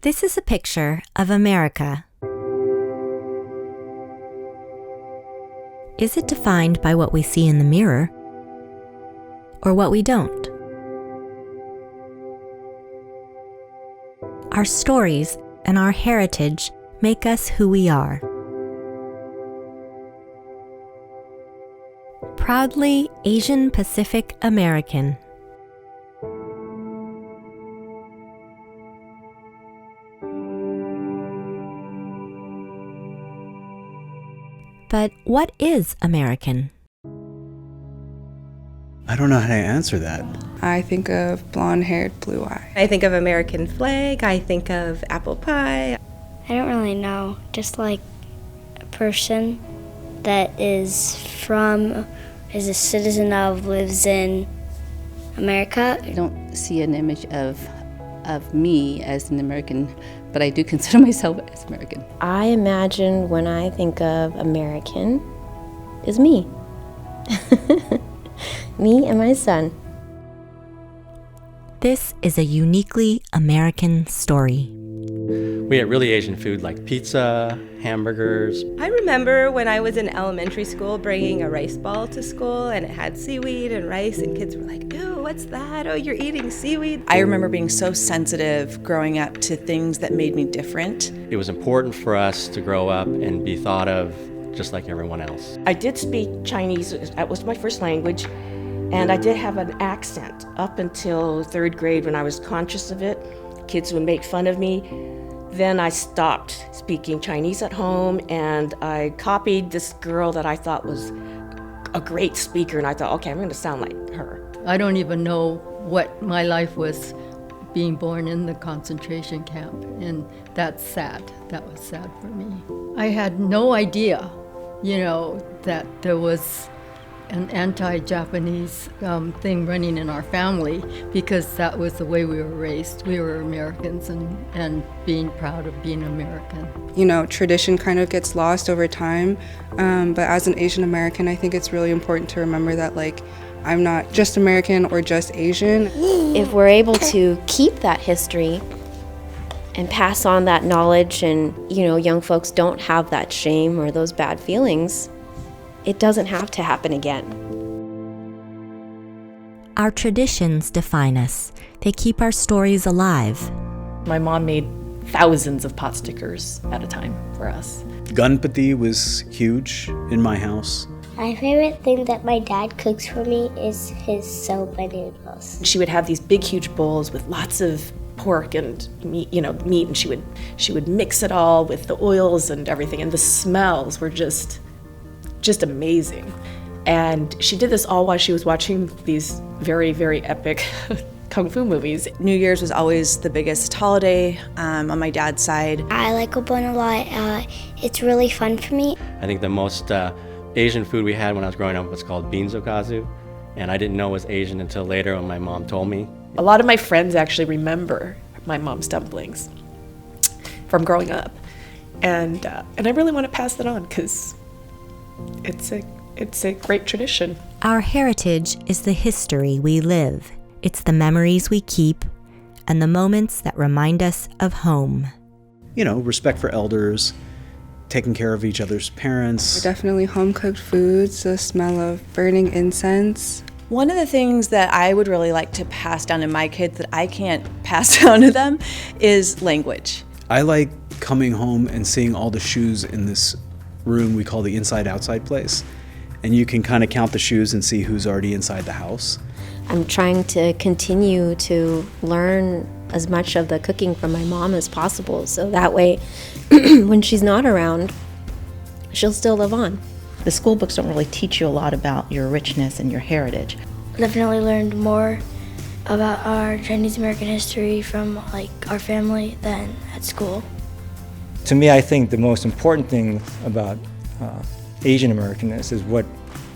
This is a picture of America. Is it defined by what we see in the mirror or what we don't? Our stories and our heritage make us who we are. Proudly Asian Pacific American. But what is American? I don't know how to answer that. I think of blonde-haired, blue-eyed. I think of American flag, I think of apple pie. I don't really know, just like a person that is a citizen of, lives in America. I don't see an image of me as an American, but I do consider myself as American. I imagine when I think of American is me. Me and my son. This is a uniquely American story. We ate really Asian food like pizza, hamburgers. I remember when I was in elementary school bringing a rice ball to school and it had seaweed and rice and kids were like, "Ew, what's that? Oh, you're eating seaweed." I remember being so sensitive growing up to things that made me different. It was important for us to grow up and be thought of just like everyone else. I did speak Chinese, that was my first language, and I did have an accent up until 3rd grade when I was conscious of it. Kids would make fun of me. Then I stopped speaking Chinese at home and I copied this girl that I thought was a great speaker, and I thought, okay, I'm going to sound like her. I don't even know what my life was being born in the concentration camp, and that's sad. That was sad for me. I had no idea, that there was an anti-Japanese thing running in our family, because that was the way we were raised. We were Americans and being proud of being American. Tradition kind of gets lost over time, but as an Asian American, I think it's really important to remember that, I'm not just American or just Asian. If we're able to keep that history and pass on that knowledge and, young folks don't have that shame or those bad feelings, it doesn't have to happen again. Our traditions define us. They keep our stories alive. My mom made thousands of pot stickers at a time for us. Gunpati was huge in my house. My favorite thing that my dad cooks for me is his soba noodles. She would have these big, huge bowls with lots of pork and meat, and she would mix it all with the oils and everything, and the smells were just amazing. And she did this all while she was watching these very, very epic kung fu movies. New Year's was always the biggest holiday on my dad's side. I like Obon a lot. It's really fun for me. I think the most Asian food we had when I was growing up was called beans okazu, and I didn't know it was Asian until later when my mom told me. A lot of my friends actually remember my mom's dumplings from growing up, and I really want to pass that on because it's a great tradition. Our heritage is the history we live. It's the memories we keep and the moments that remind us of home. Respect for elders, taking care of each other's parents. Definitely home-cooked foods, the smell of burning incense. One of the things that I would really like to pass down to my kids that I can't pass down to them is language. I like coming home and seeing all the shoes in this room we call the inside-outside place. And you can kind of count the shoes and see who's already inside the house. I'm trying to continue to learn as much of the cooking from my mom as possible, so that way, when she's not around, she'll still live on. The school books don't really teach you a lot about your richness and your heritage. Definitely learned more about our Chinese American history from our family than at school. To me, I think the most important thing about Asian Americanness is what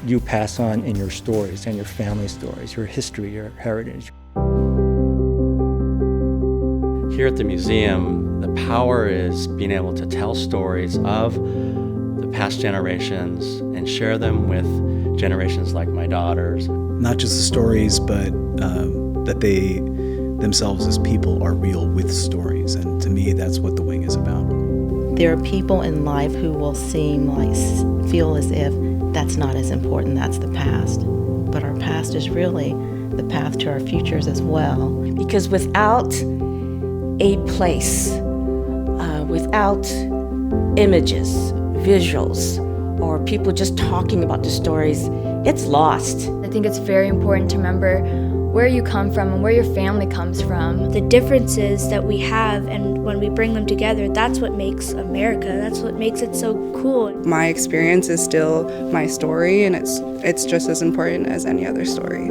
you pass on in your stories and your family stories, your history, your heritage. Here at the museum, the power is being able to tell stories of the past generations and share them with generations like my daughters. Not just the stories, but that they themselves as people are real with stories. And to me, that's what The Wing is about. There are people in life who will feel as if that's not as important, that's the past. But our past is really the path to our futures as well. Because without a place, without images, visuals, or people just talking about the stories, it's lost. I think it's very important to remember where you come from and where your family comes from. The differences that we have, and when we bring them together, that's what makes America. That's what makes it so cool. My experience is still my story, and it's just as important as any other story.